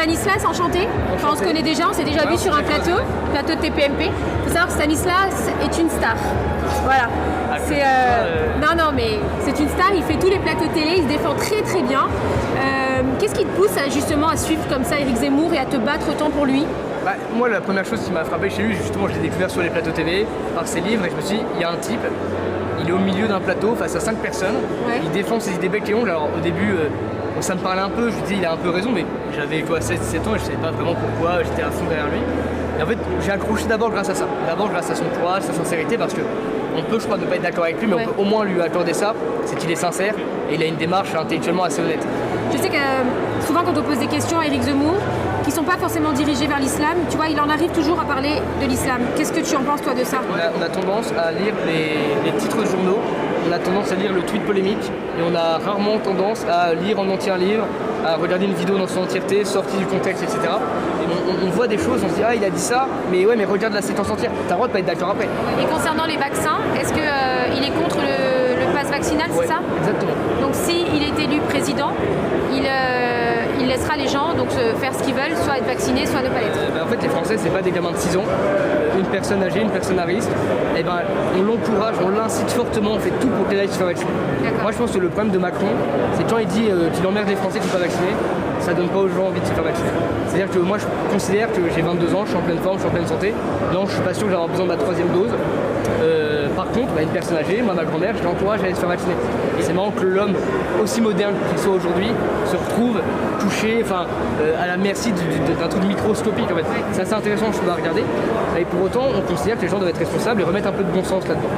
Stanislas, enchanté. Enfin, on se connaît déjà, on s'est déjà vu sur un plateau de TPMP. Il faut savoir que Stanislas est une star. Voilà. Non, mais c'est une star, il fait tous les plateaux télé, il se défend très très bien. Qu'est-ce qui te pousse justement à suivre comme ça Éric Zemmour et à te battre autant pour lui? Moi, la première chose qui m'a frappé chez lui, justement, je l'ai découvert sur les plateaux TV, par ses livres, et je me suis dit, il y a un type, il est au milieu d'un plateau face à 5 personnes, il défend ses idées bec et ongles. Alors au début, ça me parlait un peu, je me disais, il a un peu raison, mais j'avais 16-17 ans et je savais pas vraiment pourquoi, j'étais à fond derrière lui. Et en fait, j'ai accroché d'abord grâce à ça, d'abord grâce à son courage, sa sincérité, parce que on peut, je crois, ne pas être d'accord avec lui, mais on peut au moins lui accorder ça, c'est qu'il est sincère et il a une démarche intellectuellement assez honnête. Je sais que souvent quand on pose des questions à Éric Zemmour, qui ne sont pas forcément dirigés vers l'islam, tu vois, il en arrive toujours à parler de l'islam. Qu'est-ce que tu en penses toi de ça? On a tendance à lire les titres de journaux, on a tendance à lire le tweet polémique, et on a rarement tendance à lire en entier un livre, à regarder une vidéo dans son entièreté, sortie du contexte, etc. Et on voit des choses, on se dit ah il a dit ça, mais ouais mais regarde la séquence entière, t'as le droit de pas être d'accord après. Et concernant les vaccins, est-ce qu'il est contre le pass vaccinal, c'est ça? Exactement. Donc s'il est élu président, il laissera les gens donc faire ce qu'ils veulent, soit être vaccinés, soit ne pas l'être. En fait les Français c'est pas des gamins de 6 ans, une personne âgée, une personne à risque, et on l'encourage, on l'incite fortement, on fait tout pour qu'elle aille se faire vacciner. Moi je pense que le problème de Macron, c'est quand il dit qu'il emmerde les Français qui ne sont pas vaccinés, ça donne pas aux gens envie de se faire vacciner. C'est-à-dire que moi je considère que j'ai 22 ans, je suis en pleine forme, je suis en pleine santé, non je suis pas sûr que j'ai besoin de ma 3e dose. Par contre, une personne âgée, moi ma grand-mère, je l'encourage à aller se faire vacciner. Et c'est marrant que l'homme, aussi moderne qu'il soit aujourd'hui, se retrouve touché, à la merci d'un truc microscopique en fait. C'est assez intéressant, je peux la regarder. Et pour autant, on considère que les gens doivent être responsables et remettre un peu de bon sens là-dedans.